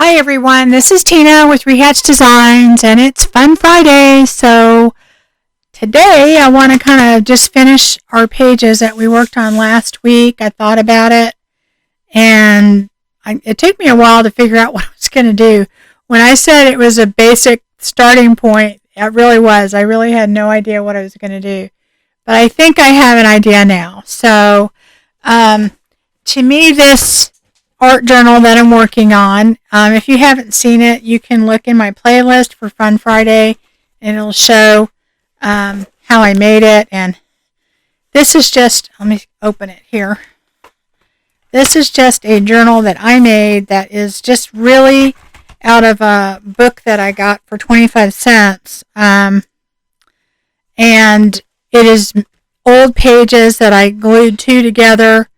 Hi everyone, this is Tina with Rehatch Designs, and it's Fun Friday. So today I want to kind of just finish our pages that we worked on last week. I thought about it, and it took me a while to figure out what I was going to do. When I said it was a basic starting point, it really was. I really had no idea what I was going to do, but I think I have an idea now. So to me, this art journal that I'm working on, if you haven't seen it, you can look in my playlist for Fun Friday, and it'll show how I made it. And this is just, let me open it here. This is just a journal that I made that is just really out of a book that I got for 25 cents. And it is old pages that I glued two together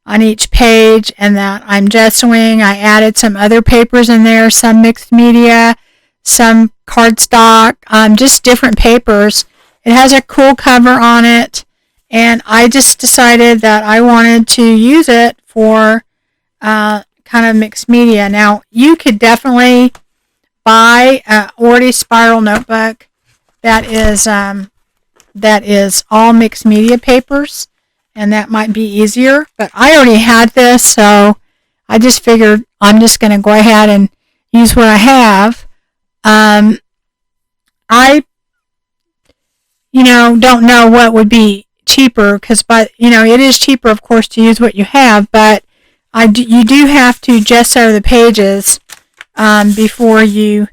on each page, and that I'm gessoing. I added some other papers in there, some mixed media, some cardstock, just different papers. It has a cool cover on it, and I just decided that I wanted to use it for kind of mixed media. Now, you could definitely buy a Orty spiral notebook that is all mixed media papers, and that might be easier, but I already had this, so I just figured I'm just going to go ahead and use what I have. I don't know what would be cheaper, because it is cheaper, of course, to use what you have, but you do have to gesso the pages before you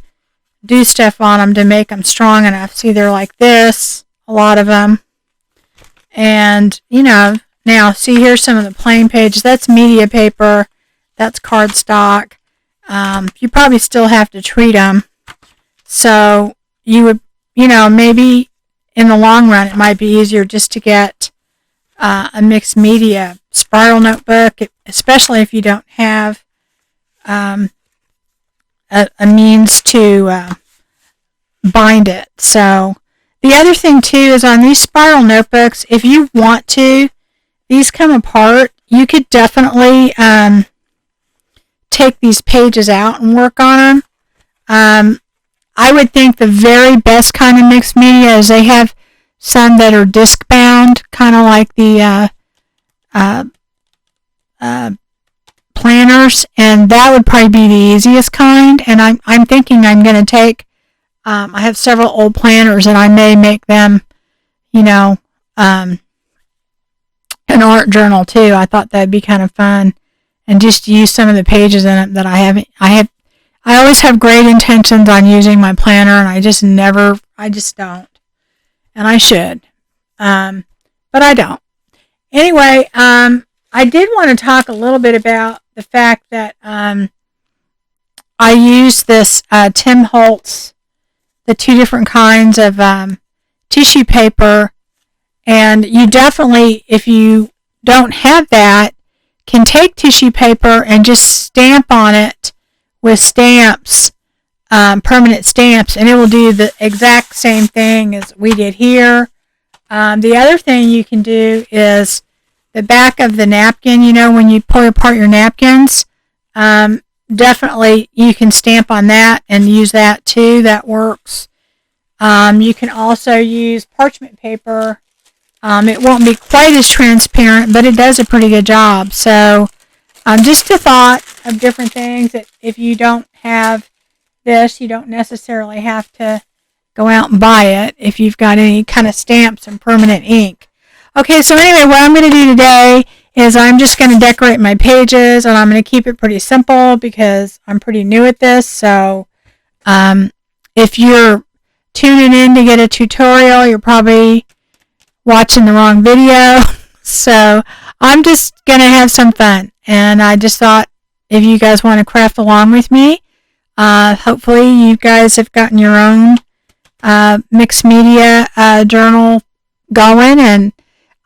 do stuff on them to make them strong enough. See, they're like this, a lot of them. And, now see, here's some of the plain pages. That's media paper. That's cardstock. You probably still have to treat them. So you would, maybe in the long run, it might be easier just to get a mixed media spiral notebook, especially if you don't have a means to bind it. So the other thing, too, is on these spiral notebooks, if you want to, these come apart. You could definitely take these pages out and work on them. I would think the very best kind of mixed media is they have some that are disc bound, kind of like the planners, and that would probably be the easiest kind. And I'm thinking I'm going to take, I have several old planners, and I may make them, an art journal too. I thought that'd be kind of fun, and just use some of the pages in it that I haven't. I always have great intentions on using my planner, and I just don't, and I should, but I don't. Anyway, I did want to talk a little bit about the fact that I use this Tim Holtz, the two different kinds of tissue paper, and you definitely, if you don't have that, can take tissue paper and just stamp on it with stamps, permanent stamps, and it will do the exact same thing as we did here. The other thing you can do is the back of the napkin, when you pull apart your napkins, definitely you can stamp on that and use that too. That works. You can also use parchment paper. It won't be quite as transparent, but it does a pretty good job. So just a thought of different things, that if you don't have this, you don't necessarily have to go out and buy it if you've got any kind of stamps and permanent ink. Okay, so anyway, what I'm going to do today is I'm just going to decorate my pages, and I'm going to keep it pretty simple because I'm pretty new at this. So if you're tuning in to get a tutorial, you're probably watching the wrong video. So I'm just going to have some fun, and I just thought if you guys want to craft along with me, hopefully you guys have gotten your own mixed media journal going, and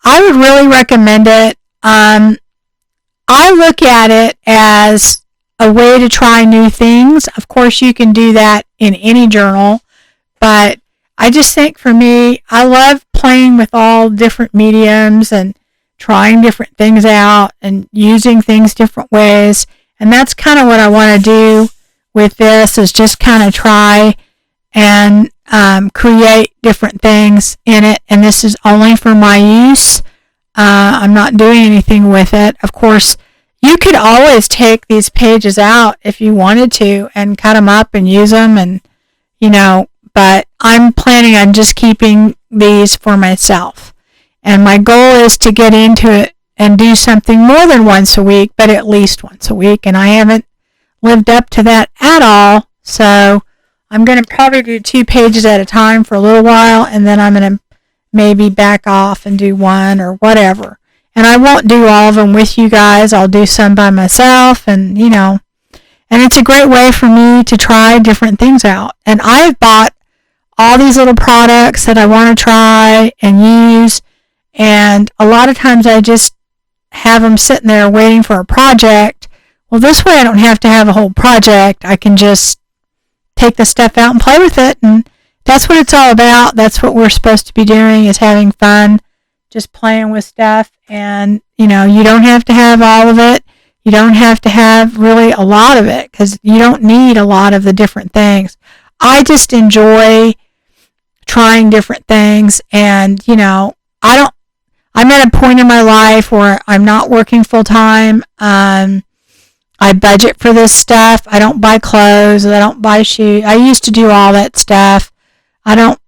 I would really recommend it. I look at it as a way to try new things. Of course, you can do that in any journal, but I just think for me, I love playing with all different mediums and trying different things out and using things different ways. And that's kind of what I want to do with this is just kind of try and create different things in it. And this is only for my use. I'm not doing anything with it. Of course, you could always take these pages out if you wanted to and cut them up and use them, and but I'm planning on just keeping these for myself. And my goal is to get into it and do something more than once a week, but at least once a week. And I haven't lived up to that at all. So I'm going to probably do 2 pages at a time for a little while, and then I'm going to maybe back off and do 1 or whatever. And I won't do all of them with you guys. I'll do some by myself, and and it's a great way for me to try different things out. And I've bought all these little products that I want to try and use, and a lot of times I just have them sitting there waiting for a project. Well, this way I don't have to have a whole project. I can just take the stuff out and play with it, and that's what it's all about. That's what we're supposed to be doing, is having fun, just playing with stuff. And you don't have to have all of it. You don't have to have really a lot of it, because you don't need a lot of the different things. I just enjoy trying different things, and I'm at a point in my life where I'm not working full time. I budget for this stuff. I don't buy clothes. I don't buy shoes. I used to do all that stuff. I don't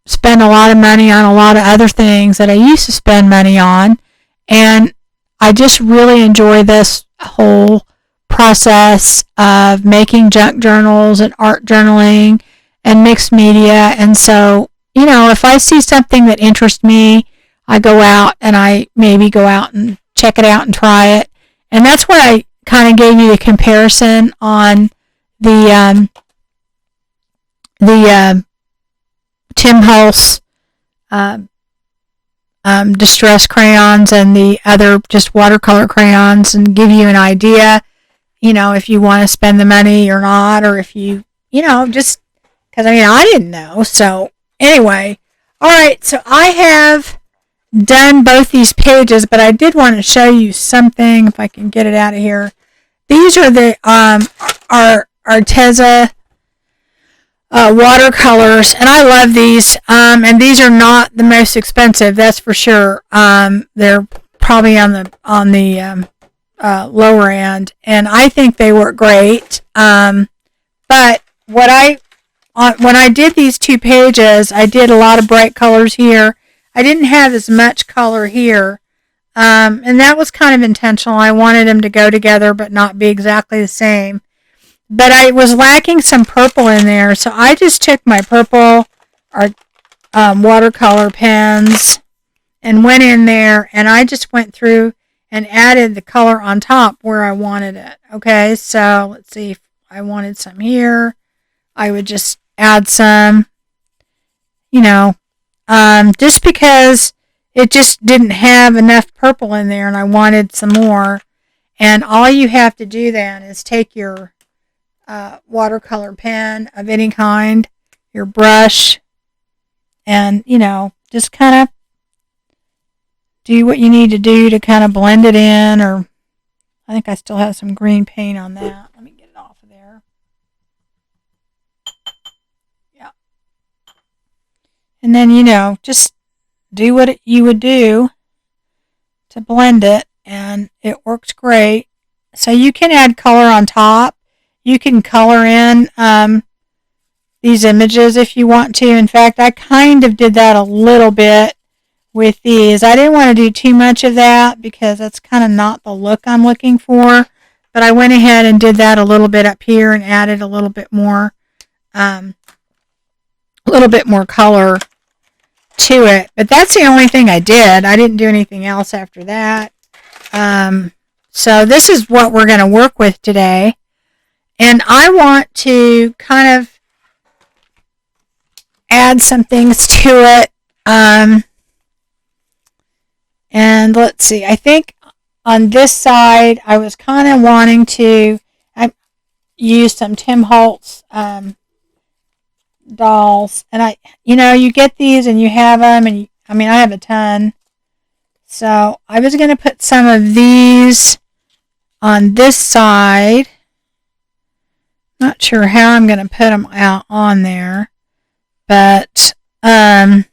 spend a lot of money on a lot of other things that I used to spend money on. And I just really enjoy this whole process of making junk journals and art journaling and mixed media. And so, if I see something that interests me, I go out and I maybe go out and check it out and try it. And that's why I kind of gave you the comparison on the Tim Holtz distress crayons and the other just watercolor crayons, and give you an idea, if you want to spend the money or not, or if you, just because I didn't know. So anyway, all right, so I have done both these pages, but I did want to show you something, if I can get it out of here. These are the Arteza watercolors, and I love these. And these are not the most expensive, that's for sure. They're probably on the lower end, and I think they work great. But when I did these 2 pages, I did a lot of bright colors here. I didn't have as much color here, and that was kind of intentional. I wanted them to go together but not be exactly the same. But I was lacking some purple in there, so I just took my purple watercolor pens and went in there, and I just went through and added the color on top where I wanted it. Okay, so let's see, if I wanted some here, I would just add some, just because it just didn't have enough purple in there and I wanted some more. And all you have to do then is take your watercolor pen of any kind, your brush, and just kind of do what you need to do to kind of blend it in. Or I think I still have some green paint on that. Let me get it off of there. Yeah. And then just do what you would do to blend it, and it works great. So you can add color on top. You can color in these images if you want to. In fact, I kind of did that a little bit with these. I didn't want to do too much of that because that's kind of not the look I'm looking for. But I went ahead and did that a little bit up here and added a little bit more color to it. But that's the only thing I did. I didn't do anything else after that. So this is what we're going to work with today. And I want to kind of add some things to it. And let's see, I think on this side, I was kind of wanting to use some Tim Holtz dolls. And you get these and you have them, and I have a ton. So I was going to put some of these on this side. Not sure how I'm going to put them out on there, but I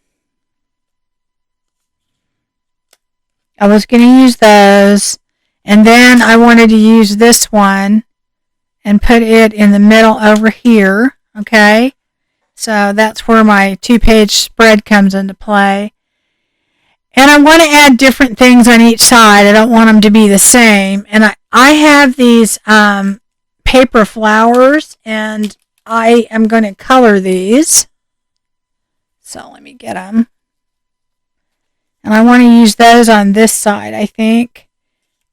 was going to use those, and then I wanted to use this one and put it in the middle over here, okay? So that's where my 2-page spread comes into play. And I want to add different things on each side. I don't want them to be the same. And I have these paper flowers, and I am going to color these. So let me get them. And I want to use those on this side, I think.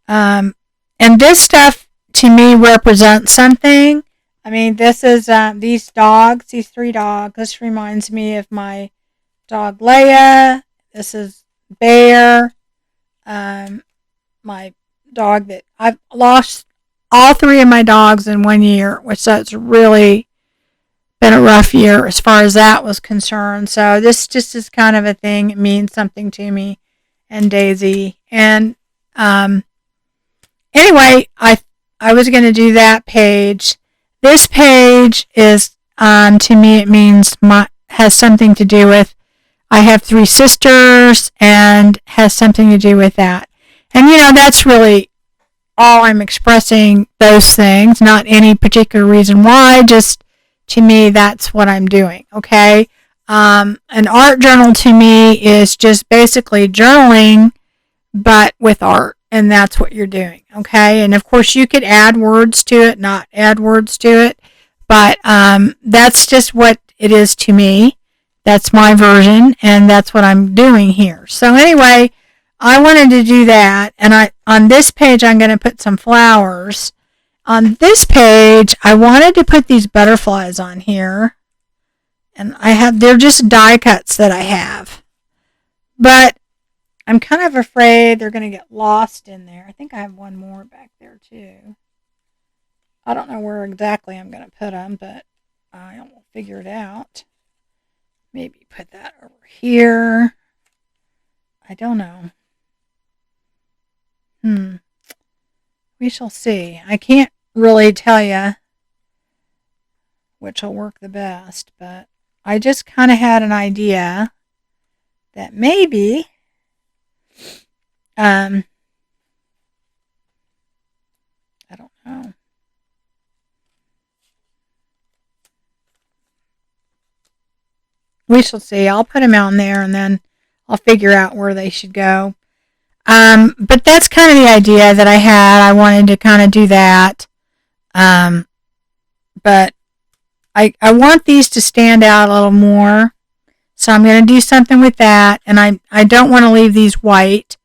And this stuff, to me, represents something. I mean, this is these dogs, these 3 dogs. This reminds me of my dog Leia. This is Bear. My dog that I've lost all 3 of my dogs in 1 year, which that's really been a rough year as far as that was concerned. So this just is kind of a thing. It means something to me and Daisy. And anyway, I was going to do that page. This page is to me it means has something to do with I have 3 sisters and has something to do with that. And that's really all I'm expressing, those things, not any particular reason why, just to me that's what I'm doing, okay? An art journal to me is just basically journaling but with art, and that's what you're doing, okay? And of course you could add words to it, not add words to it, but that's just what it is to me. That's my version, and that's what I'm doing here. So anyway, I wanted to do that, and on this page I'm going to put some flowers. On this page, I wanted to put these butterflies on here, and they're just die cuts that I have. But I'm kind of afraid they're going to get lost in there. I think I have one more back there too. I don't know where exactly I'm going to put them, but I will figure it out. Maybe put that over here. I don't know. We shall see. I can't really tell you which will work the best, but I just kind of had an idea that maybe I don't know. We shall see. I'll put them out in there, and then I'll figure out where they should go. But that's kind of the idea that I had. I wanted to kind of do that. But I want these to stand out a little more. So I'm going to do something with that. And I don't want to leave these white.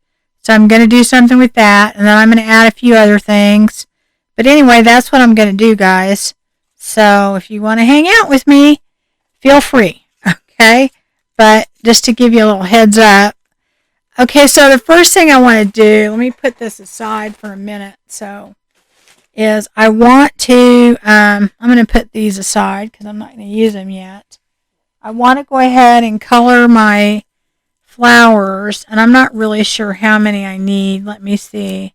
So I'm going to do something with that. And then I'm going to add a few other things. But anyway, that's what I'm going to do, guys. So if you want to hang out with me, feel free. Okay? But just to give you a little heads up. Okay, so the first thing I want to do, let me put this aside for a minute. So, is I want to, I'm going to put these aside because I'm not going to use them yet. I want to go ahead and color my flowers, and I'm not really sure how many I need. Let me see.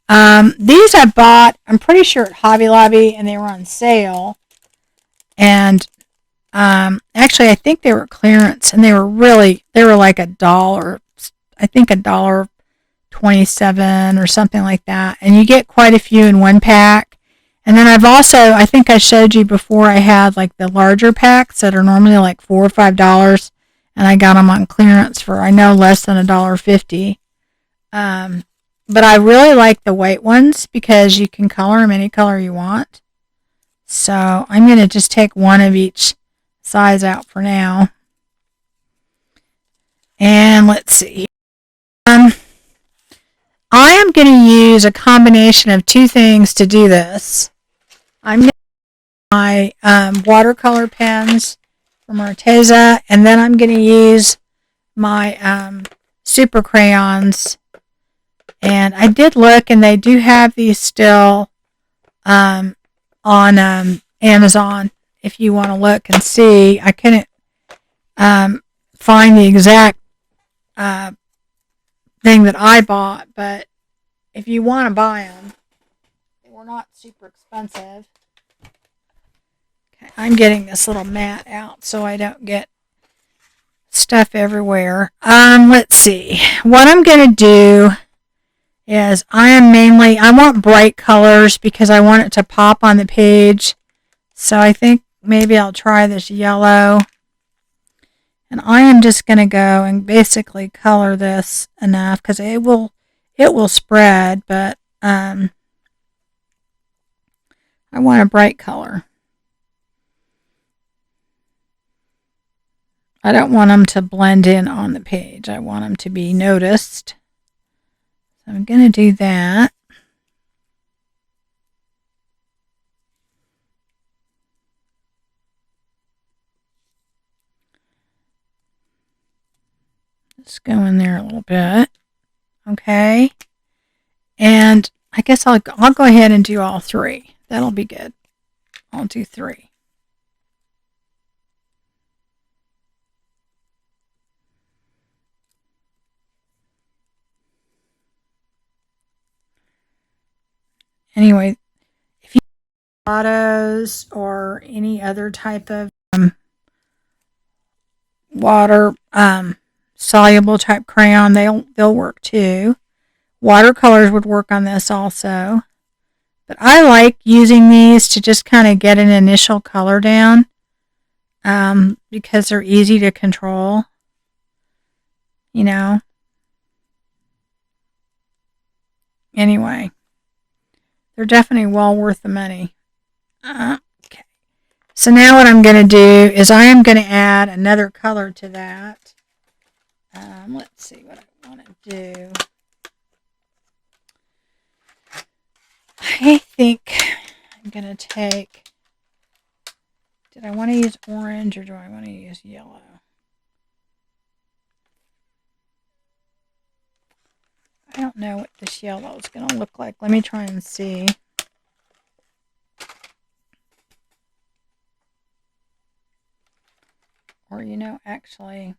These I bought, I'm pretty sure at Hobby Lobby, and they were on sale. And actually, I think they were clearance, and they were like $1. I think $1.27 or something like that. And you get quite a few in one pack. And then I think I showed you before, I had like the larger packs that are normally like $4 or $5. And I got them on clearance for, I know, less than $1.50. But I really like the white ones because you can color them any color you want. So I'm going to just take one of each size out for now. And let's see. I am going to use a combination of 2 things to do this. I'm going to use my watercolor pens from Arteza, and then I'm going to use my super crayons. And I did look, and they do have these still on Amazon. If you want to look and see, I couldn't find the exact thing that I bought, but if you want to buy them, they were not super expensive. I'm getting this little mat out so I don't get stuff everywhere. Let's see. What I'm going to do is I want bright colors because I want it to pop on the page. So I think maybe I'll try this yellow. And I am just going to go and basically color this enough because it will spread, but I want a bright color. I don't want them to blend in on the page. I want them to be noticed. So I'm going to do that. Let's go in there a little bit. Okay. And I guess I'll go ahead and do all three. That'll be good. I'll do three. Anyway, if you have autos or any other type of water soluble type crayon, they'll work too. Watercolors would work on this also. But I like using these to just kind of get an initial color down because they're easy to control. You know. Anyway, they're definitely well worth the money. Okay. So now what I'm going to do is I am going to add another color to that. Let's see what I want to do. I think I'm going to take, did I want to use orange or do I want to use yellow? I don't know what this yellow is going to look like. Let me try and see. Or, actually,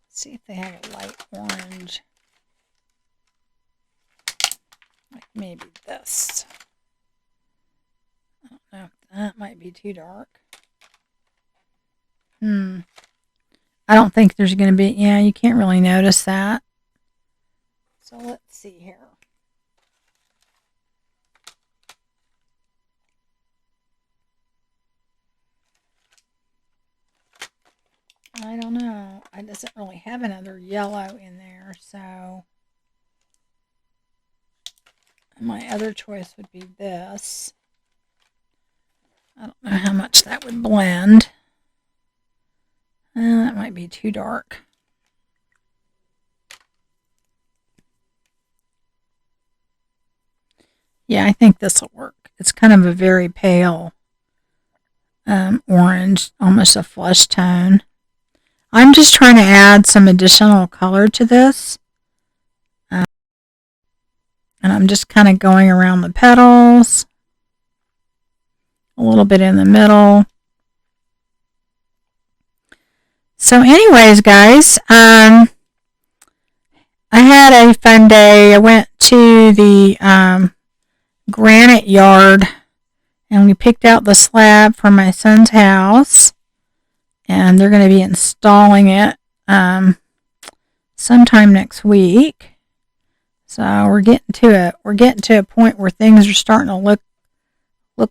let's see if they have a light orange. Like maybe this. I don't know. That might be too dark. I don't think there's going to be, yeah, you can't really notice that. So let's see here. I don't know. It doesn't really have another yellow in there, so my other choice would be this. I don't know how much that would blend. That might be too dark. Yeah, I think this will work. It's kind of a very pale orange, almost a flesh tone. I'm just trying to add some additional color to this. And I'm just kind of going around the petals. A little bit in the middle. So anyways, guys, I had a fun day. I went to the granite yard and we picked out the slab for my son's house. And they're going to be installing it sometime next week. So we're getting to a point where things are starting to look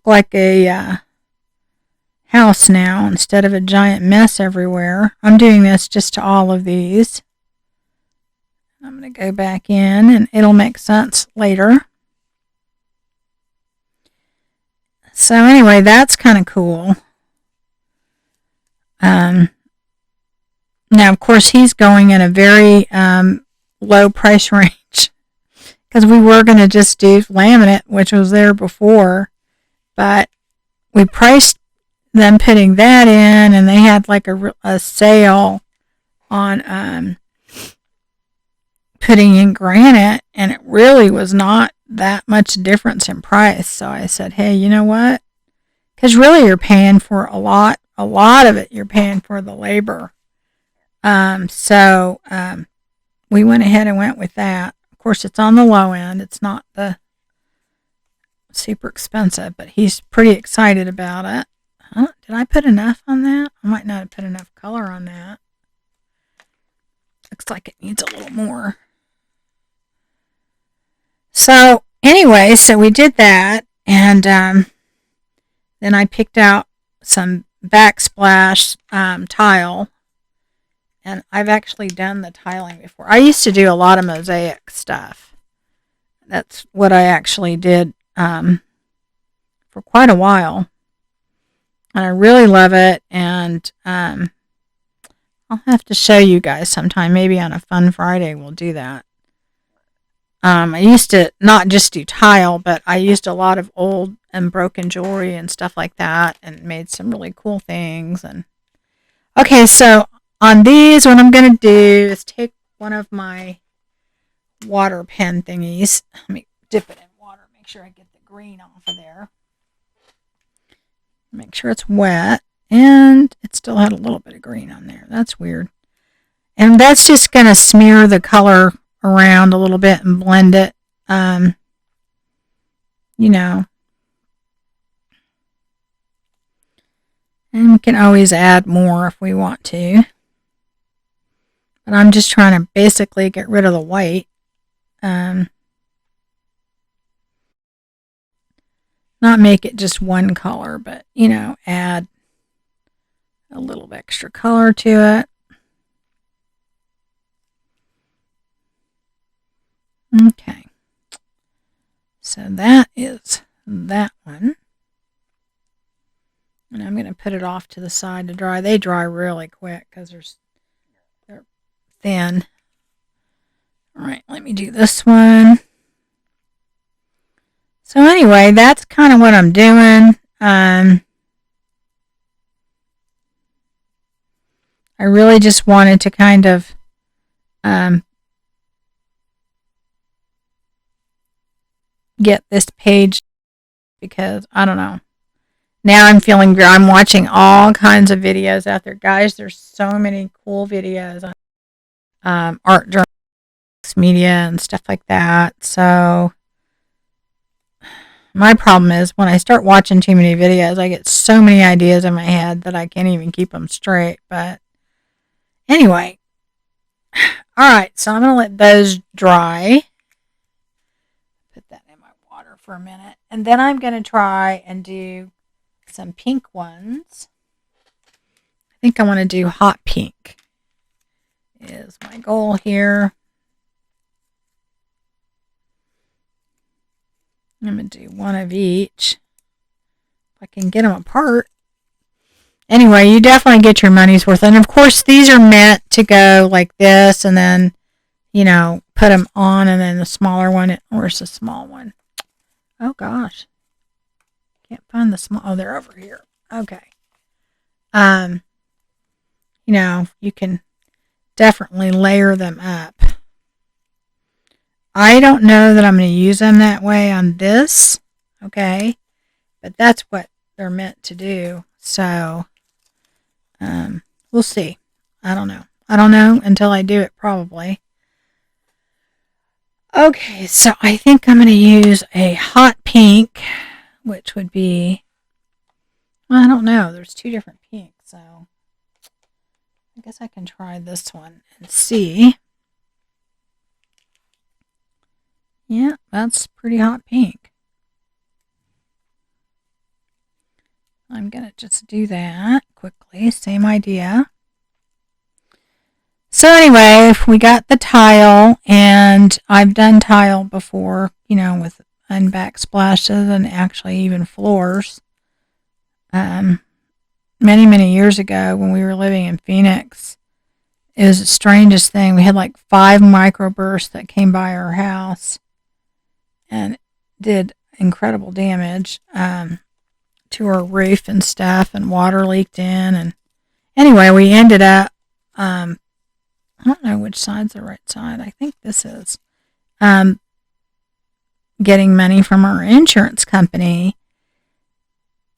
like a house now instead of a giant mess everywhere. I'm doing this just to all of these. I'm going to go back in and it'll make sense later. So anyway, that's kind of cool. Now, of course, he's going in a very low price range because we were going to just do laminate, which was there before, but we priced them putting that in, and they had like a sale on putting in granite, and it really was not that much difference in price. So I said, hey, you know what? Because really you're paying for a lot of it, you're paying for the labor. So we went ahead and went with that. Of course, it's on the low end. It's not the, let's see super expensive, but he's pretty excited about it. Huh? Did I put enough on that? I might not have put enough color on that. Looks like it needs a little more. So anyway, so we did that, and then I picked out some backsplash tile, and I've actually done the tiling before. I used to do a lot of mosaic stuff. That's what I actually did for quite a while, and I really love it. And I'll have to show you guys sometime. Maybe on a fun Friday we'll do that. I used to not just do tile, but I used a lot of old and broken jewelry and stuff like that, and made some really cool things. And okay, so on these, what I'm going to do is take one of my water pen thingies. Let me dip it in water, make sure I get the green off of there. Make sure it's wet, and it still had a little bit of green on there. That's weird. And that's just going to smear the color around a little bit and blend it, you know. And we can always add more if we want to. But I'm just trying to basically get rid of the white. Not make it just one color, but, you know, add a little extra color to it. Okay. So that is that one. And I'm going to put it off to the side to dry. They dry really quick because they're thin. All right, let me do this one. So anyway, that's kind of what I'm doing. I really just wanted to kind of get this page, because I don't know. Now I'm feeling good. I'm watching all kinds of videos out there. Guys, there's so many cool videos on art journals, media, and stuff like that. So my problem is when I start watching too many videos, I get so many ideas in my head that I can't even keep them straight. But anyway, all right, so I'm going to let those dry. Put that in my water for a minute. And then I'm going to try and do some pink ones. I think I want to do hot pink is my goal here. I'm going to do one of each. If I can get them apart. Anyway, you definitely get your money's worth. And of course, these are meant to go like this, and then, you know, put them on, and then the smaller one. Where's the small one? Oh, gosh. Can't find the small. Oh, they're over here. Okay. You know, you can definitely layer them up. I don't know that I'm going to use them that way on this. Okay. But that's what they're meant to do. So, we'll see. I don't know. I don't know until I do it, probably. Okay, so I think I'm going to use a hot pink, which would be, well, I don't know. There's two different pinks, so I guess I can try this one and see. Yeah, that's pretty hot pink. I'm going to just do that quickly. Same idea. So anyway, we got the tile, and I've done tile before, you know, with backsplashes and actually even floors. Many, many years ago when we were living in Phoenix, it was the strangest thing. We had like 5 microbursts that came by our house and did incredible damage to our roof and stuff, and water leaked in. And anyway, we ended up, I don't know which side's the right side. I think this is, getting money from our insurance company.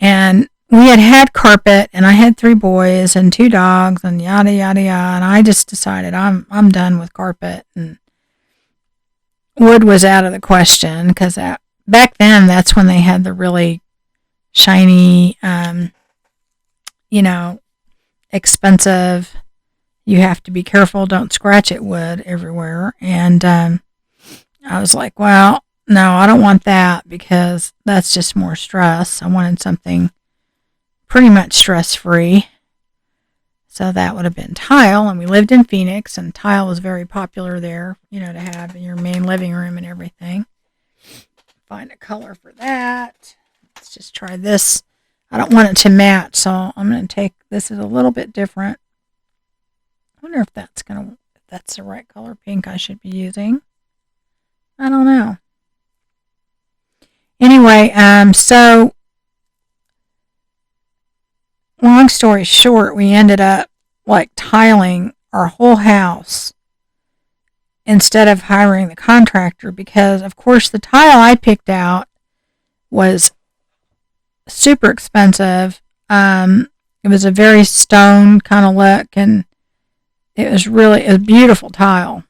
And we had carpet, and I had 3 boys and 2 dogs and yada, yada, yada. And I just decided I'm done with carpet, and wood was out of the question, because back then that's when they had the a really shiny, expensive. You have to be careful, don't scratch it wood everywhere. And I was like, well, no, I don't want that because that's just more stress. I wanted something pretty much stress-free. So that would have been tile, and we lived in Phoenix, and tile was very popular there, to have in your main living room and everything. Find a color for that. Let's just try this. I don't want it to match, so I'm going to take, this is a little bit different. I wonder if that's the right color pink I should be using. I don't know. Anyway, so long story short, we ended up like tiling our whole house instead of hiring the contractor because, of course, the tile I picked out was super expensive. It was a very stone kind of look, and it was really a beautiful tile.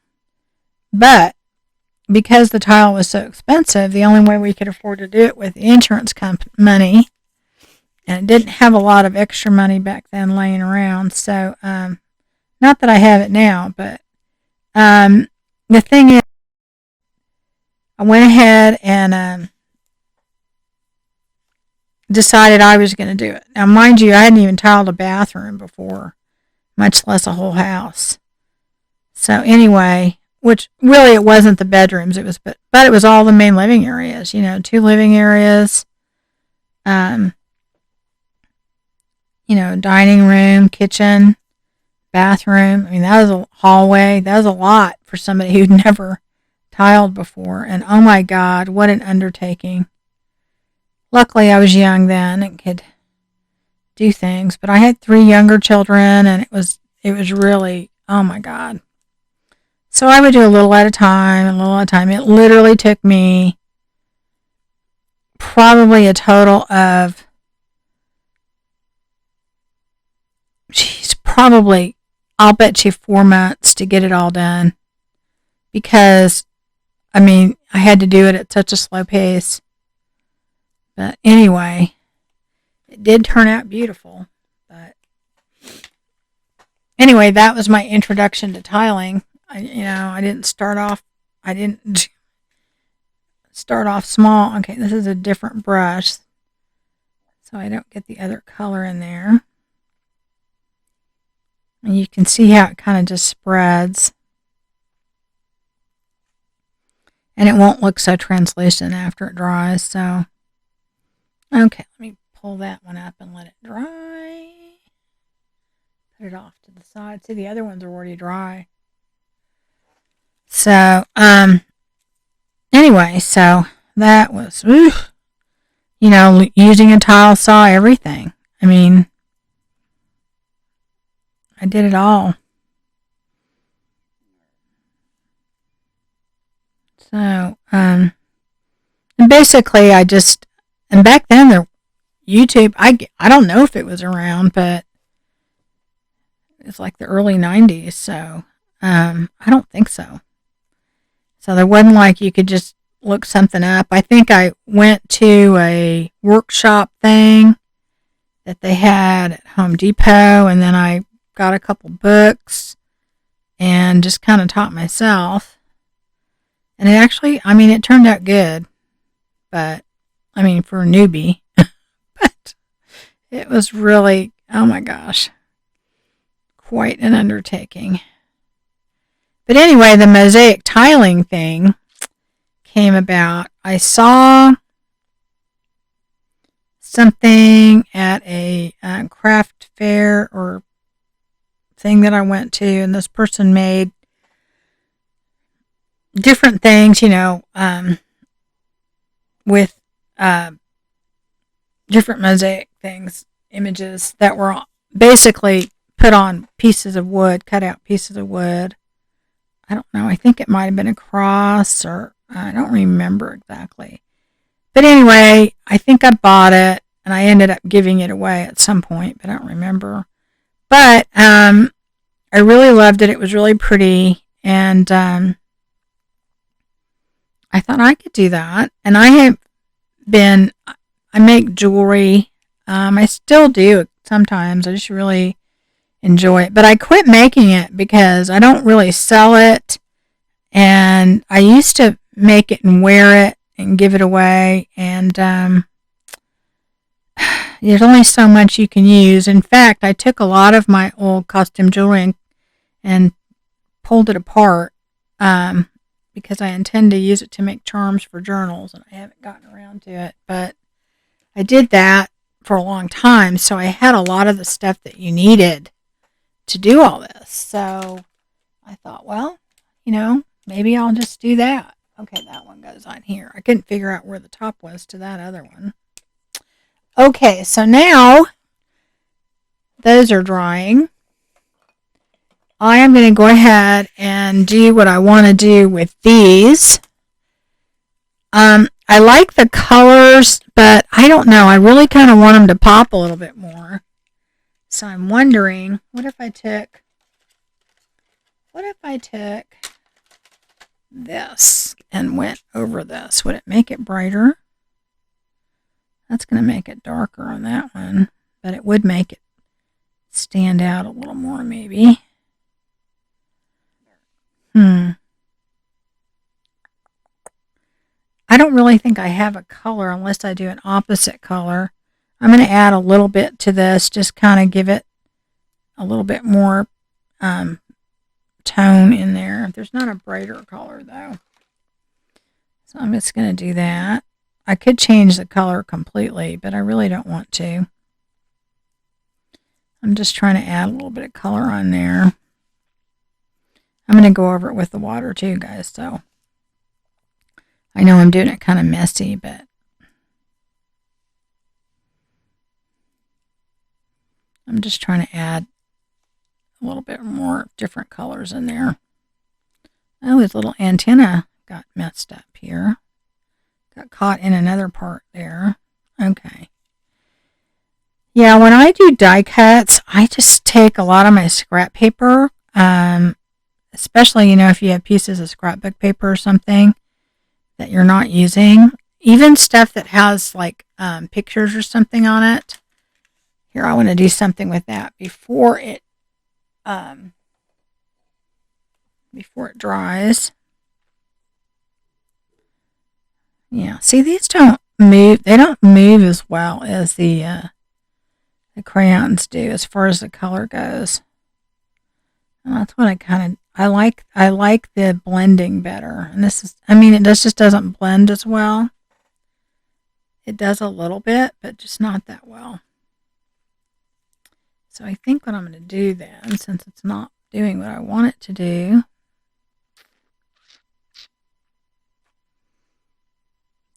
But because the tile was so expensive, the only way we could afford to do it with the insurance money, and it didn't have a lot of extra money back then laying around. So, not that I have it now, but the thing is, I went ahead and decided I was going to do it. Now, mind you, I hadn't even tiled a bathroom before, much less a whole house. So anyway, which really it wasn't the bedrooms, but it was all the main living areas. 2 living areas. Dining room, kitchen, bathroom. I mean, that was a hallway. That was a lot for somebody who'd never tiled before. And oh my God, what an undertaking. Luckily, I was young then and could do things. But I had 3 younger children, and it was really, oh my God. So I would do a little at a time, It literally took me probably a total of, probably, I'll bet you 4 months to get it all done. Because, I had to do it at such a slow pace. But anyway, it did turn out beautiful. But anyway, that was my introduction to tiling. I didn't start off small. Okay, this is a different brush, so I don't get the other color in there. And you can see how it kind of just spreads. And it won't look so translucent after it dries. So, okay, let me pull that one up and let it dry. Put it off to the side. See, the other ones are already dry. So, anyway, so that was, using a tile saw, everything. I did it all. So, and basically and back then, YouTube, I don't know if it was around, but it's like the early 90s, so, I don't think so. So there wasn't like you could just look something up. I think I went to a workshop thing that they had at Home Depot, and then I got a couple books and just kind of taught myself. And it actually, it turned out good. But, for a newbie. But it was really, oh my gosh, quite an undertaking. But anyway, the mosaic tiling thing came about. I saw something at a craft fair or thing that I went to, and this person made different things, with different mosaic things, images that were basically put on pieces of wood, cut out pieces of wood. I don't know. I think it might have been a cross, or I don't remember exactly. But anyway, I think I bought it, and I ended up giving it away at some point, but I don't remember. But I really loved it. It was really pretty, and I thought I could do that. And I have been I make jewelry. I still do sometimes. I just really enjoy it. But I quit making it because I don't really sell it. And I used to make it and wear it and give it away. And there's only so much you can use. In fact, I took a lot of my old costume jewelry and pulled it apart because I intend to use it to make charms for journals, and I haven't gotten around to it. But I did that for a long time, so I had a lot of the stuff that you needed to do all this. So I thought, well, maybe I'll just do that. Okay, that one goes on here. I couldn't figure out where the top was to that other one. Okay, so now those are drying. I am going to go ahead and do what I want to do with these. I like the colors, but I don't know. I really kind of want them to pop a little bit more. So I'm wondering, what if I took this and went over this? Would it make it brighter? That's going to make it darker on that one, but it would make it stand out a little more maybe. I don't really think I have a color unless I do an opposite color. I'm going to add a little bit to this, just kind of give it a little bit more tone in there. There's not a brighter color though. So I'm just going to do that. I could change the color completely, but I really don't want to. I'm just trying to add a little bit of color on there. I'm going to go over it with the water too, guys, so I know I'm doing it kind of messy, but I'm just trying to add a little bit more different colors in there. Oh, his little antenna got messed up here. Got caught in another part there. Okay. Yeah, when I do die cuts, I just take a lot of my scrap paper, especially, if you have pieces of scrapbook paper or something that you're not using. Even stuff that has like pictures or something on it. Here, I want to do something with that before it dries. Yeah, see, these don't move. They don't move as well as the crayons do as far as the color goes. And that's what I like. I like the blending better. And it just doesn't blend as well. It does a little bit, but just not that well. So I think what I'm going to do then, since it's not doing what I want it to do,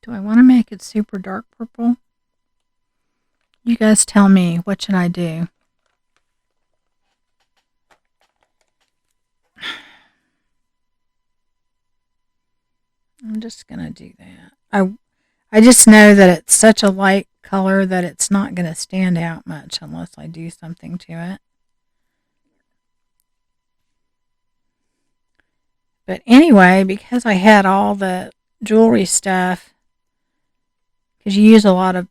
do I want to make it super dark purple? You guys tell me, what should I do? I'm just going to do that. I just know that it's such a light color that it's not going to stand out much unless I do something to it. But anyway, because I had all the jewelry stuff, because you use a lot of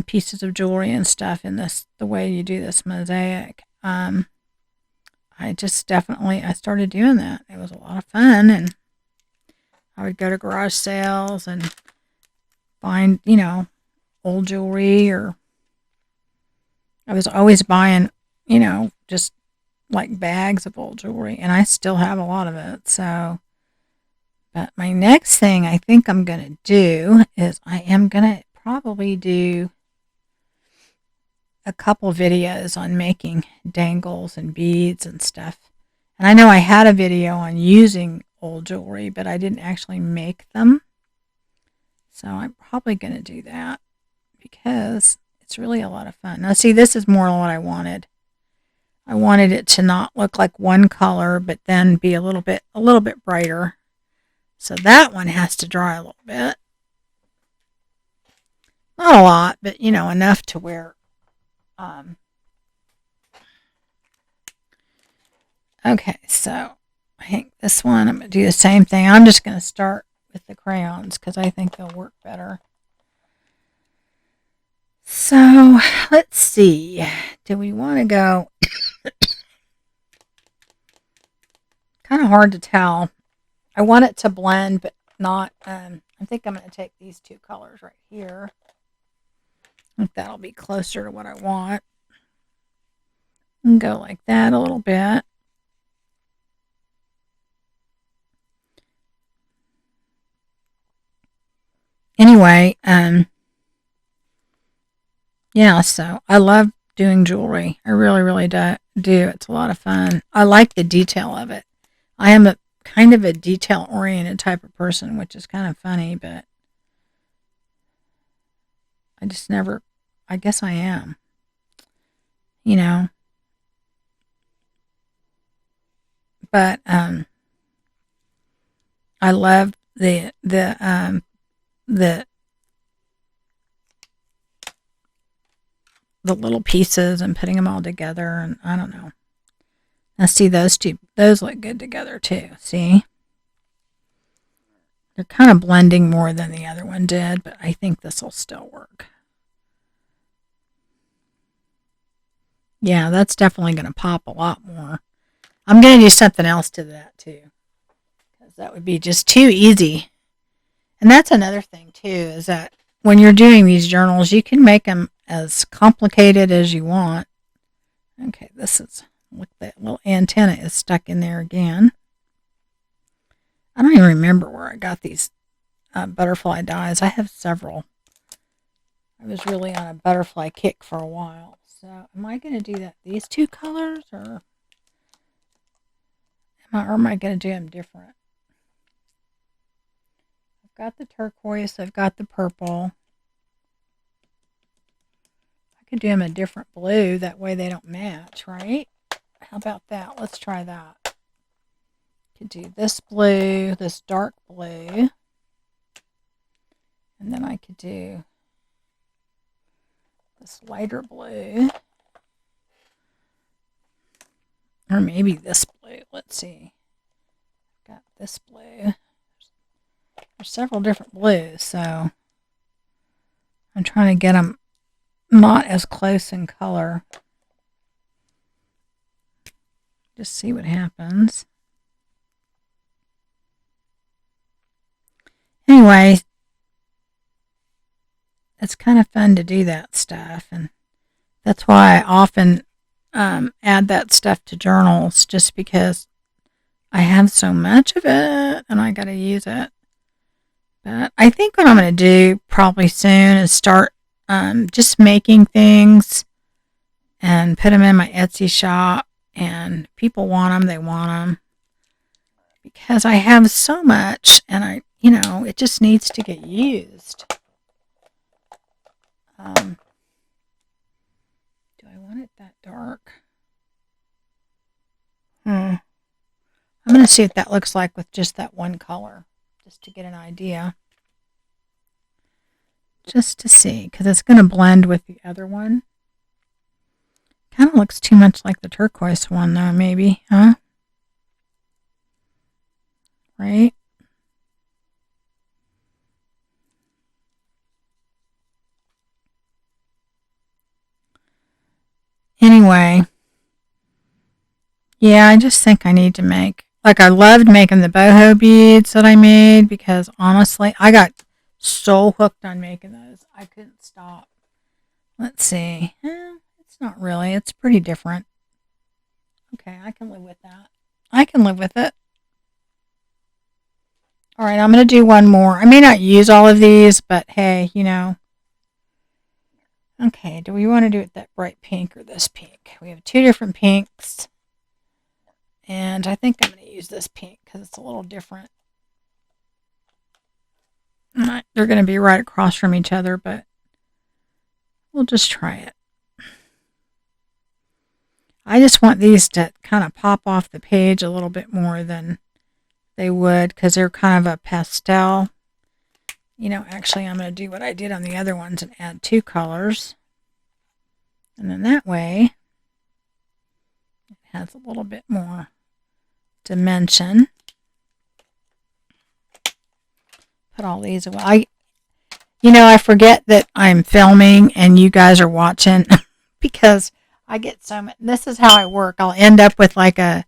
pieces of jewelry and stuff in the way you do this mosaic, I started doing that. It was a lot of fun, and I would go to garage sales and find, old jewelry, or I was always buying, just like bags of old jewelry, and I still have a lot of it. So, but my next thing I think I'm going to do is I am going to probably do a couple videos on making dangles and beads and stuff. And I know I had a video on using old jewelry, but I didn't actually make them. So I'm probably going to do that because it's really a lot of fun. Now see, this is more what I wanted. I wanted it to not look like one color, but then be a little bit brighter. So that one has to dry a little bit. Not a lot, but enough to where okay, so I think this one I'm going to do the same thing. I'm just going to start with the crayons because I think they'll work better. So let's see. Do we want to go? Kind of hard to tell. I want it to blend, but not. I think I'm going to take these two colors right here. I think that'll be closer to what I want. And go like that a little bit. Anyway, yeah, so I love doing jewelry. I really, really do. It's a lot of fun. I like the detail of it. I am a kind of a detail-oriented type of person, which is kind of funny, but I just never, I guess I am, you know, but, I love the little pieces and putting them all together, and I don't know. Now see, those look good together too. See? They're kind of blending more than the other one did, but I think this will still work. Yeah, that's definitely going to pop a lot more. I'm going to do something else to that too, because that would be just too easy. And that's another thing too, is that when you're doing these journals, you can make them as complicated as you want. Okay, this is, look, that little antenna is stuck in there again. I don't even remember where I got these butterfly dies. I have several. I was really on a butterfly kick for a while. So am I going to do that these two colors, or am I going to do them different? I've got the turquoise. I've got the purple. I could do them a different blue. That way they don't match, right? How about that? Let's try that. Could do this blue, this dark blue. And then I could do this lighter blue. Or maybe this blue. Let's see. I've got this blue. There's several different blues, so I'm trying to get them not as close in color. Just see what happens. Anyway, it's kind of fun to do that stuff, and that's why I often add that stuff to journals, just because I have so much of it and I got to use it. But I think what I'm going to do probably soon is start just making things and put them in my Etsy shop, and people want them, they want them, because I have so much, and it just needs to get used. Do I want it that dark? I'm going to see what that looks like with just that one color, just to get an idea. Just to see, because it's going to blend with the other one. Kind of looks too much like the turquoise one, though, maybe, huh? Right? Anyway, yeah, I just think I need to make, like, I loved making the boho beads that I made, because honestly, I got so hooked on making those. I couldn't stop. Let's see. It's not really. It's pretty different. Okay, I can live with that. I can live with it. All right, I'm going to do one more. I may not use all of these, but hey, Okay, do we want to do it that bright pink or this pink? We have two different pinks. And I think I'm going to use this pink because it's a little different. They're going to be right across from each other, but we'll just try it. I just want these to kind of pop off the page a little bit more than they would, because they're kind of a pastel. Actually, I'm going to do what I did on the other ones and add two colors. And then that way, it has a little bit more dimension. Put all these away. I forget that I'm filming and you guys are watching because I get so much. This is how I work. I'll end up with like a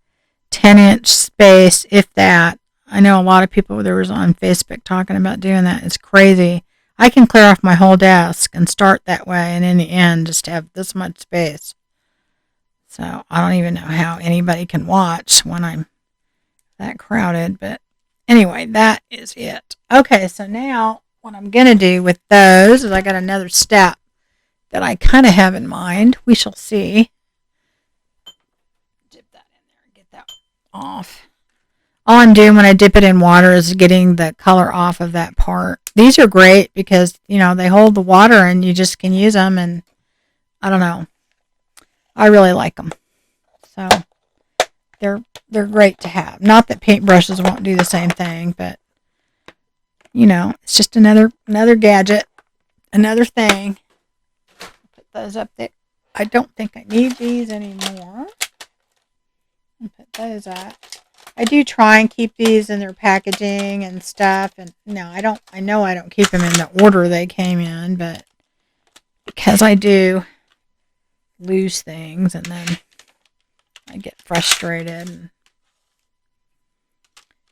10-inch space, if that. I know a lot of people there was on Facebook talking about doing that. It's crazy. I can clear off my whole desk and start that way, and in the end, just have this much space. So I don't even know how anybody can watch when I'm that crowded. But anyway, that is it. Okay, so now what I'm going to do with those is I got another step that I kind of have in mind. We shall see. Dip that in there and get that off. All I'm doing when I dip it in water is getting the color off of that part. These are great because, they hold the water and you just can use them, and I don't know. I really like them. So they're great to have. Not that paintbrushes won't do the same thing, but it's just another gadget, another thing. Put those up there. I don't think I need these anymore. And put those up. I do try and keep these in their packaging and stuff, and no, I don't. I know I don't keep them in the order they came in, but because I do lose things, and then I get frustrated.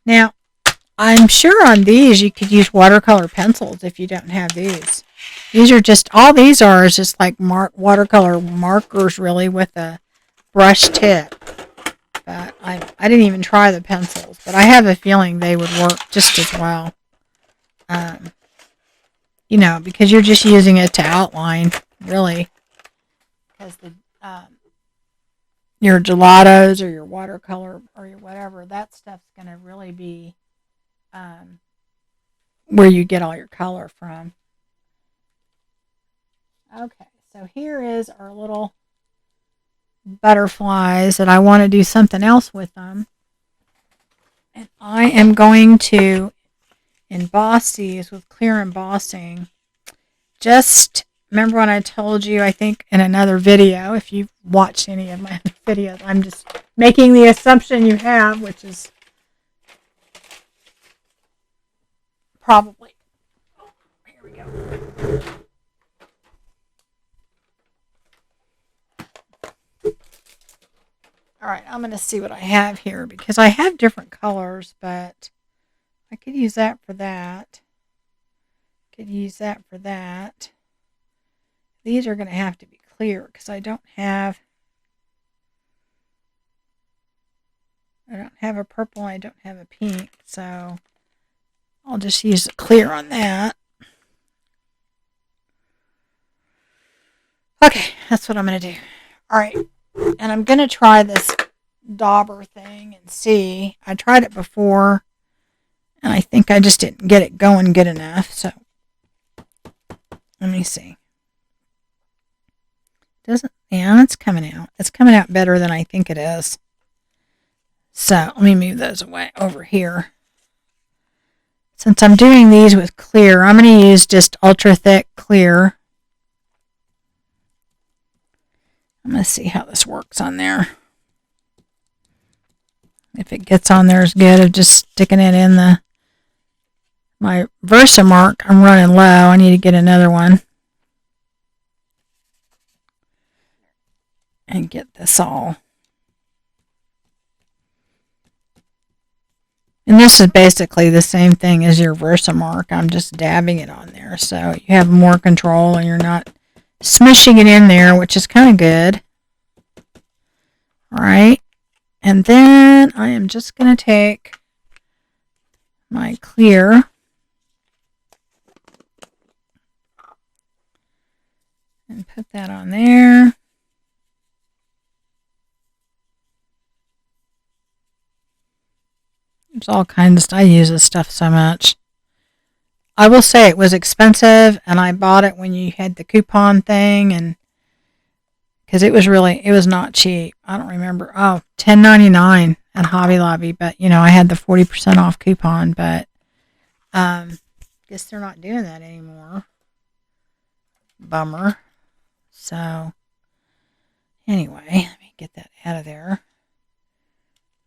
Now, I'm sure on these you could use watercolor pencils if you don't have these. These are just, all these are is just like watercolor markers really with a brush tip. But I didn't even try the pencils, but I have a feeling they would work just as well. Because you're just using it to outline, really. Because your gelatos or your watercolor or your whatever, that stuff's going to really be where you get all your color from. Okay, so here is our little butterflies that I want to do something else with them. And I am going to emboss these with clear embossing. Just remember when I told you, I think in another video, if you've watched any of my other videos, I'm just making the assumption you have, which is probably. Oh, here we go. All right, I'm going to see what I have here because I have different colors, but I could use that for that. Could use that for that. These are going to have to be clear because I don't have a purple, I don't have a pink, so I'll just use the clear on that. Okay, that's what I'm going to do. All right, and I'm going to try this dauber thing and see. I tried it before, and I think I just didn't get it going good enough, so let me see. It's coming out. It's coming out better than I think it is. So let me move those away over here. Since I'm doing these with clear, I'm going to use just ultra thick clear. I'm going to see how this works on there. If it gets on there is good of just sticking it in my Versamark. I'm running low. I need to get another one. And get this all. And this is basically the same thing as your Versamark. I'm just dabbing it on there so you have more control and you're not smishing it in there, which is kind of good. All right. And then I am just going to take my clear and put that on there. There's all kinds of stuff. I use this stuff so much. I will say it was expensive, and I bought it when you had the coupon thing, and because it was not cheap. I don't remember. Oh, $10.99 at Hobby Lobby, but I had the 40% off coupon, but guess they're not doing that anymore. Bummer. So anyway, let me get that out of there.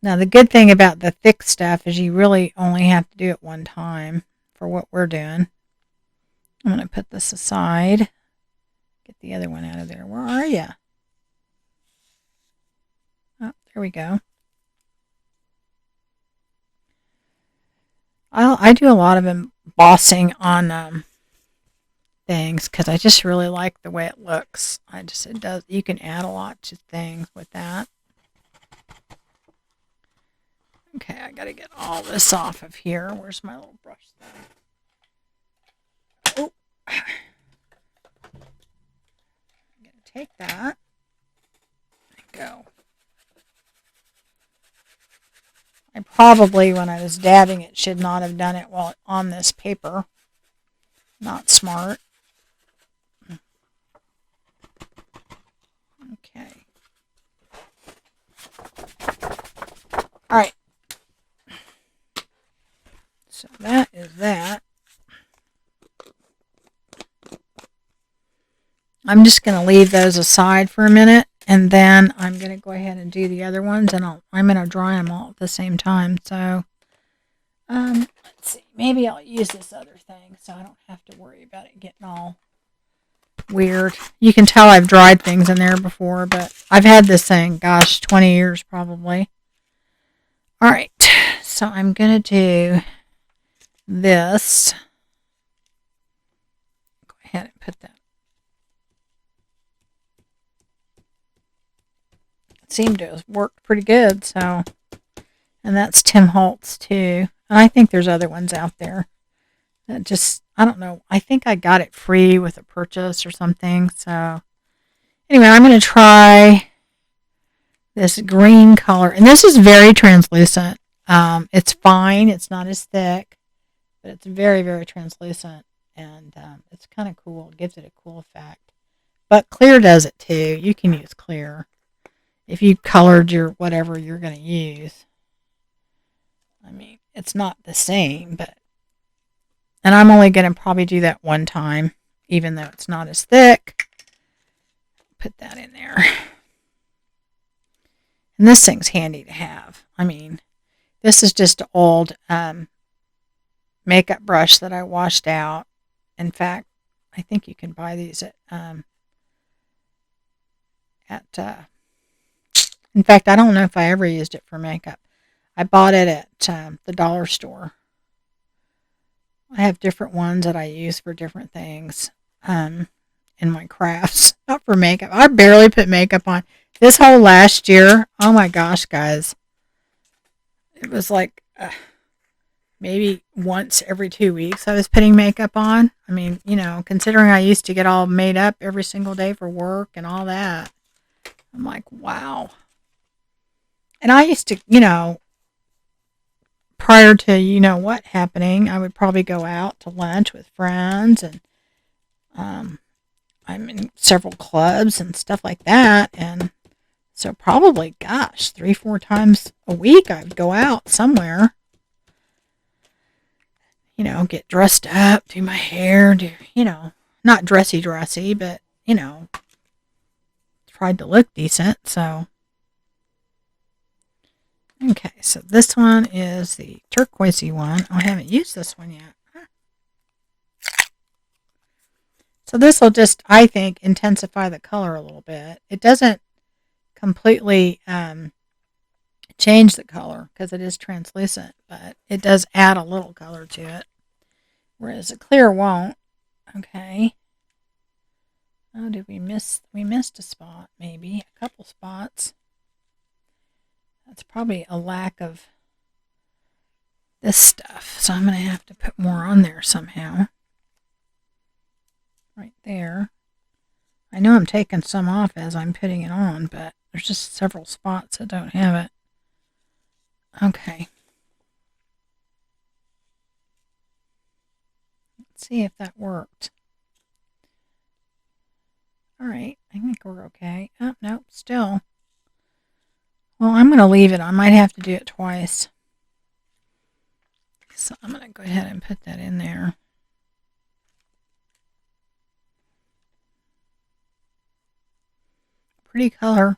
Now, the good thing about the thick stuff is you really only have to do it one time for what we're doing. I'm going to put this aside. Get the other one out of there. Where are you? Oh, there we go. I do a lot of embossing on things because I just really like the way it looks. It does. You can add a lot to things with that. Okay, I got to get all this off of here. Where's my little brush thing? Oh, I'm going to take that and go. I probably, when I was dabbing it, should not have done it while on this paper. Not smart. Okay. All right. So that is that. I'm just going to leave those aside for a minute, and then I'm going to go ahead and do the other ones, and I'm going to dry them all at the same time. So, let's see. Maybe I'll use this other thing so I don't have to worry about it getting all weird. You can tell I've dried things in there before, but I've had this thing, gosh, 20 years probably. All right. So I'm going to do this. Go ahead and put that. It seemed to have worked pretty good, so. And that's Tim Holtz too. And I think there's other ones out there that just, I don't know. I think I got it free with a purchase or something. So anyway, I'm going to try this green color. And this is very translucent. It's fine. It's not as thick, but it's very, very translucent. And it's kind of cool. It gives it a cool effect. But clear does it too. You can use clear if you colored your whatever you're going to use. I mean, it's not the same, but, and I'm only going to probably do that one time, even though it's not as thick. Put that in there. And this thing's handy to have. I mean, this is just an old makeup brush that I washed out. In fact, I think you can buy these in fact, I don't know if I ever used it for makeup. I bought it at the dollar store. I have different ones that I use for different things in my crafts. Not for makeup. I barely put makeup on. This whole last year, oh my gosh, guys. It was like maybe once every 2 weeks I was putting makeup on. I mean, considering I used to get all made up every single day for work and all that. I'm like, wow. And I used to, prior to what happening, I would probably go out to lunch with friends, and I'm in several clubs and stuff like that, and so probably, gosh, 3-4 times a week I would go out somewhere, get dressed up, do my hair, not dressy, but tried to look decent. So okay, so this one is the turquoisey one. Oh, I haven't used this one yet. So this will just, I think, intensify the color a little bit. It doesn't completely change the color because it is translucent, but it does add a little color to it, whereas a clear won't. Okay. Oh, did we miss? We missed a spot, maybe a couple spots. That's probably a lack of this stuff. So I'm going to have to put more on there somehow. Right there. I know I'm taking some off as I'm putting it on, but there's just several spots that don't have it. Okay. Let's see if that worked. All right. I think we're okay. Oh, nope, still. Well, I'm going to leave it. I might have to do it twice. So I'm going to go ahead and put that in there. Pretty color.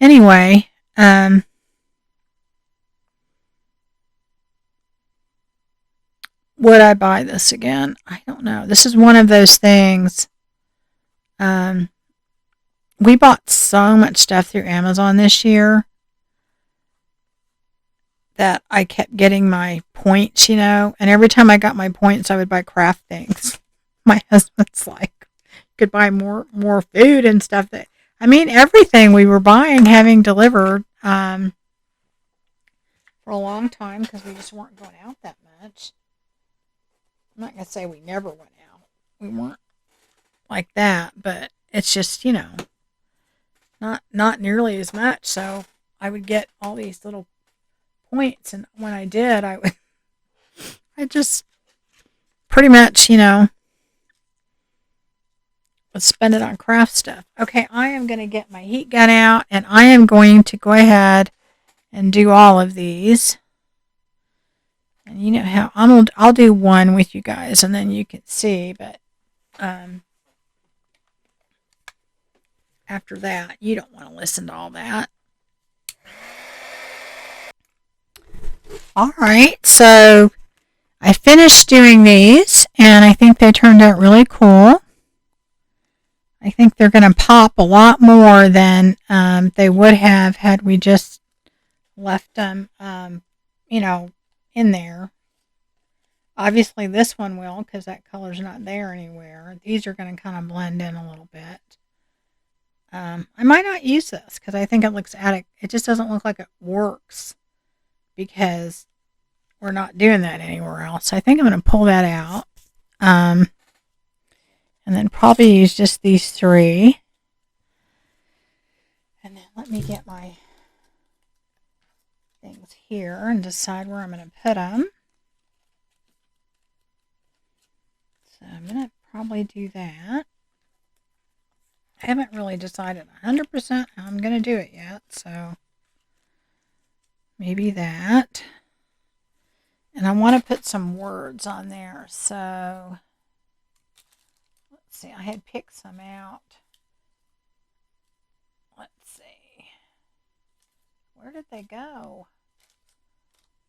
Anyway, would I buy this again? I don't know. This is one of those things. Um, we bought so much stuff through Amazon this year that I kept getting my points, and every time I got my points, I would buy craft things. My husband's like, could buy more food and stuff everything we were buying having delivered for a long time because we just weren't going out that much. I'm not gonna say we never went out. We weren't like that, but it's just not nearly as much. So I would get all these little points, and when I did, I just pretty much would spend it on craft stuff. Okay, I am going to get my heat gun out, and I am going to go ahead and do all of these. And you know how I'll do one with you guys, and then you can see. But after that, you don't want to listen to all that. All right, so I finished doing these, and I think they turned out really cool. I think they're going to pop a lot more than they would have had we just left them, in there. Obviously, this one will because that color's not there anywhere. These are going to kind of blend in a little bit. I might not use this because I think it looks it just doesn't look like it works because we're not doing that anywhere else. I think I'm going to pull that out. And then probably use just these three. And then let me get my things here and decide where I'm going to put them. So I'm going to probably do that. I haven't really decided 100% how I'm going to do it yet, so maybe that. And I want to put some words on there, so let's see, I had picked some out. Let's see. Where did they go?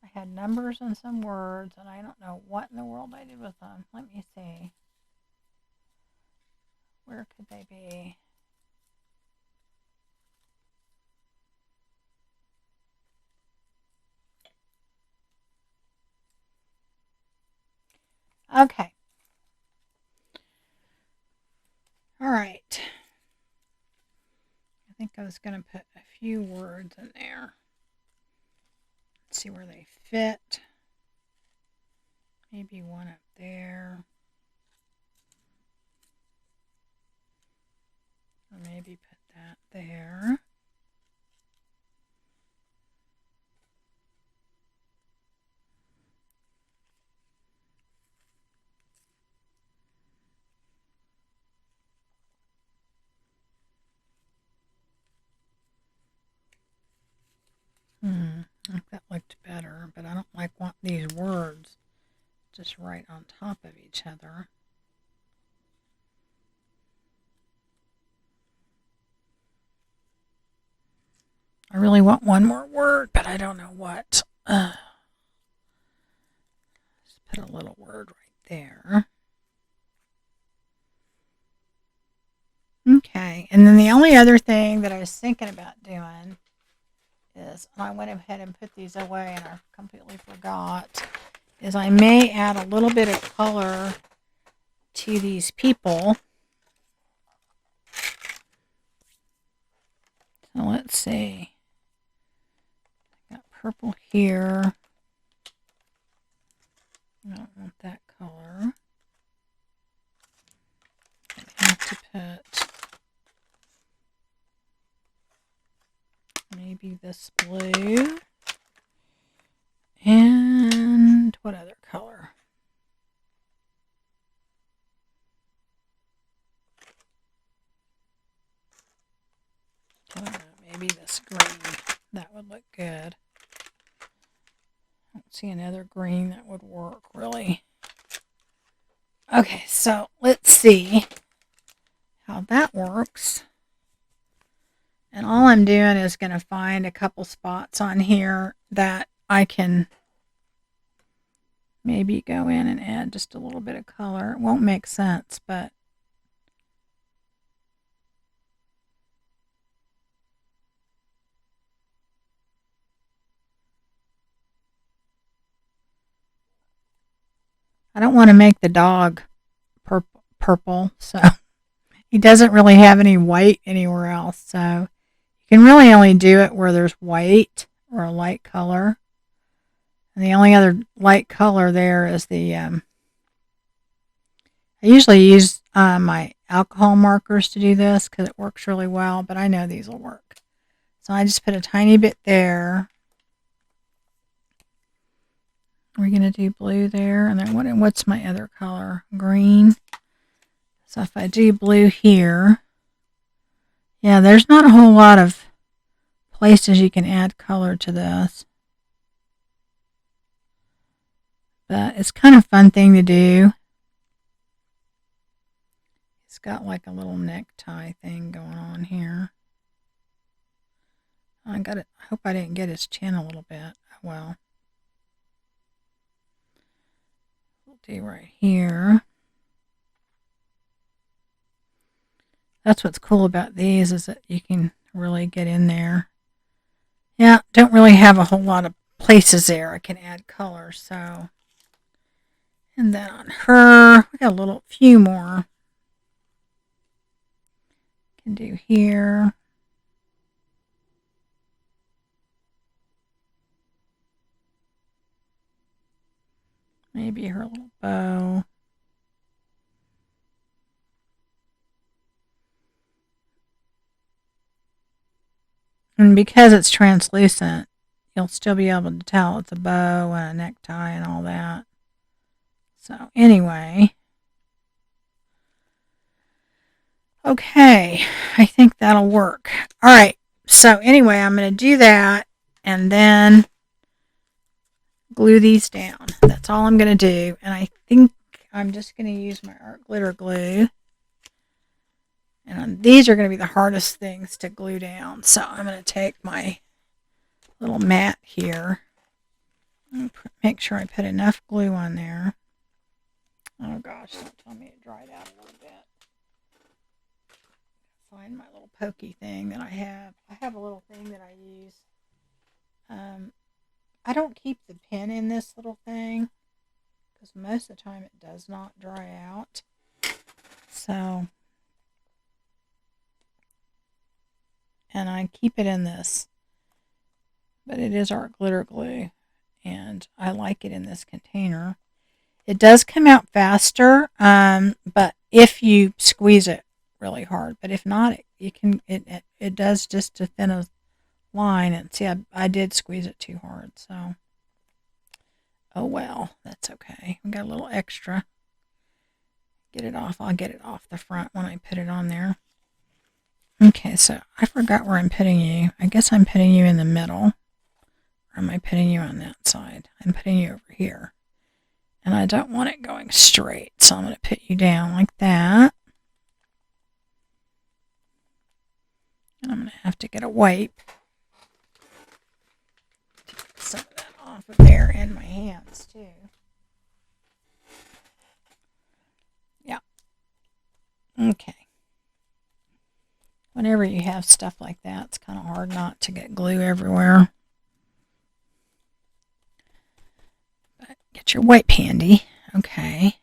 I had numbers and some words, and I don't know what in the world I did with them. Let me see. Where could they be? Okay. All right. I think I was going to put a few words in there. Let's see where they fit. Maybe one up there. Or maybe put that there. I think that looked better, but I don't want these words just right on top of each other. I really want one more word, but I don't know what. Just put a little word right there. Okay, and then the only other thing that I was thinking about doing is, and I went ahead and put these away and I completely forgot, is I may add a little bit of color to these people. So let's see. I got purple here. I don't want that color. I have to put maybe this blue. And what other color? I don't know, maybe this green. That would look good. I don't see another green that would work, really. Okay, so let's see how that works. And all I'm doing is going to find a couple spots on here that I can maybe go in and add just a little bit of color. It won't make sense, but I don't want to make the dog purple, so he doesn't really have any white anywhere else. So you can really only do it where there's white or a light color. And the only other light color there is the, I usually use my alcohol markers to do this because it works really well, but I know these will work. So I just put a tiny bit there. We're going to do blue there. And then what's my other color? Green. So if I do blue here, yeah, there's not a whole lot of places you can add color to this. But it's kind of a fun thing to do. It's got like a little necktie thing going on here. I got it. I hope I didn't get his chin a little bit. Well, we'll do right here. That's what's cool about these is that you can really get in there. Yeah, don't really have a whole lot of places there I can add color, so. And then on her, we got a few more. Can do here. Maybe her little bow. And because it's translucent, you'll still be able to tell it's a bow and a necktie and all that. So anyway, okay, I think that'll work. All right, so anyway, I'm going to do that and then glue these down. That's all I'm going to do. And I think I'm just going to use my art glitter glue. And these are going to be the hardest things to glue down. So I'm going to take my little mat here and make sure I put enough glue on there. Oh gosh, don't tell me it dried out a little bit. Find my little pokey thing that I have. I have a little thing that I use. I don't keep the pin in this little thing because most of the time it does not dry out. So, and I keep it in this, but it is art glitter glue, and I like it in this container. It does come out faster, but if you squeeze it really hard. But if not, it does just to thin a line. And see, I did squeeze it too hard, so oh well, that's okay. We got a little extra. Get it off. I'll get it off the front when I put it on there. Okay, so I forgot where I'm putting you. I guess I'm putting you in the middle. Or am I putting you on that side? I'm putting you over here. And I don't want it going straight, so I'm going to put you down like that. And I'm going to have to get a wipe to get some of that off of there and my hands too. Yeah. Okay. Whenever you have stuff like that, it's kind of hard not to get glue everywhere. But get your wipe handy. Okay.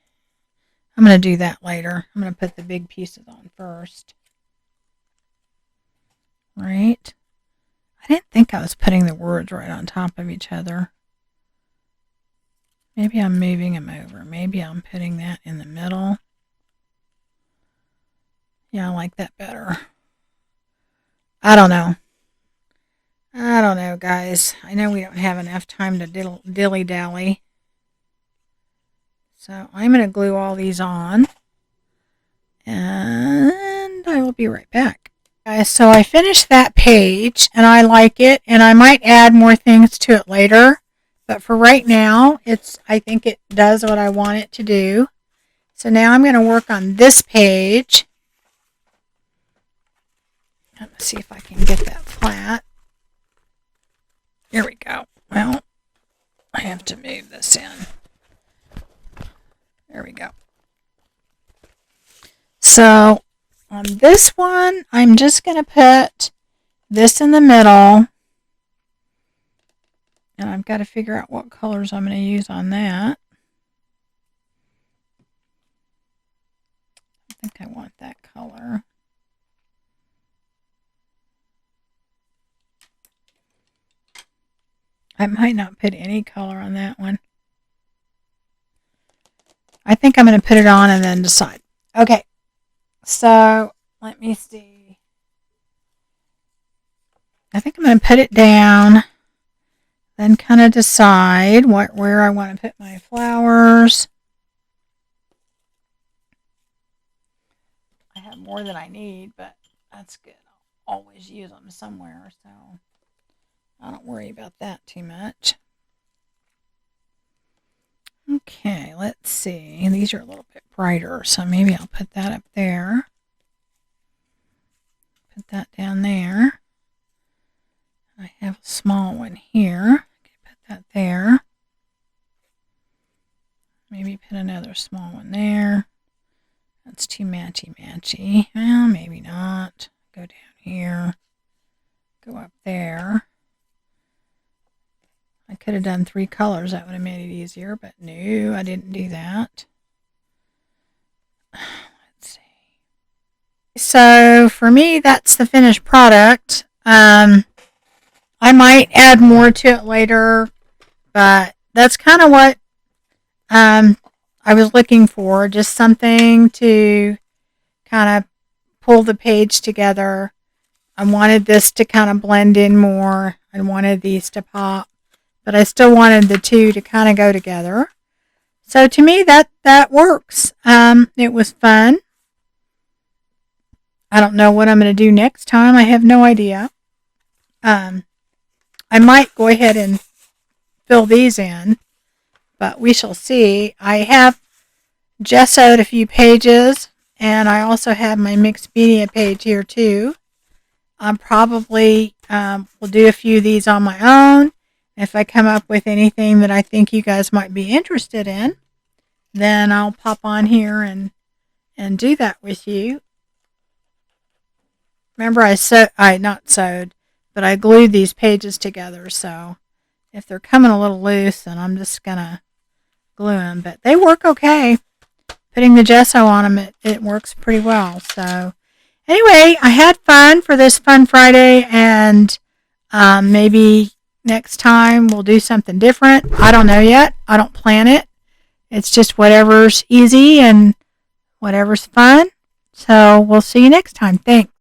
I'm going to do that later. I'm going to put the big pieces on first. Right. I didn't think I was putting the words right on top of each other. Maybe I'm moving them over. Maybe I'm putting that in the middle. Yeah, I like that better. I don't know. I don't know, guys. I know we don't have enough time to dilly-dally. So I'm going to glue all these on. And I will be right back. Guys, so I finished that page, and I like it. And I might add more things to it later. But for right now, I think it does what I want it to do. So now I'm going to work on this page. Let's see if I can get that flat. Here we go. Well, I have to move this in. There we go. So on this one, I'm just going to put this in the middle. And I've got to figure out what colors I'm going to use on that. I think I want that color. I might not put any color on that one. I think I'm going to put it on and then decide. Okay, so let me see. I think I'm going to put it down, then kind of decide where I want to put my flowers. I have more than I need, but that's good. I'll always use them somewhere, so I don't worry about that too much. Okay, let's see. These are a little bit brighter, so maybe I'll put that up there. Put that down there. I have a small one here. Okay, put that there. Maybe put another small one there. That's too matchy-matchy. Well, maybe not. Go down here. Go up there. I could have done 3 colors. That would have made it easier, but no, I didn't do that. Let's see. So for me, that's the finished product. I might add more to it later, but that's kind of what I was looking for. Just something to kind of pull the page together. I wanted this to kind of blend in more. I wanted these to pop. But I still wanted the two to kind of go together. So to me, that works. It was fun. I don't know what I'm going to do next time. I have no idea. I might go ahead and fill these in, but we shall see. I have gessoed a few pages, and I also have my mixed media page here too. I probably will do a few of these on my own. If I come up with anything that I think you guys might be interested in, then I'll pop on here and do that with you. Remember, I not sewed, but I glued these pages together, so if they're coming a little loose, then I'm just going to glue them. But they work okay. Putting the gesso on them, it works pretty well. So anyway, I had fun for this Fun Friday, and maybe next time we'll do something different. I don't know yet. I don't plan it. It's just whatever's easy and whatever's fun. So we'll see you next time. Thanks.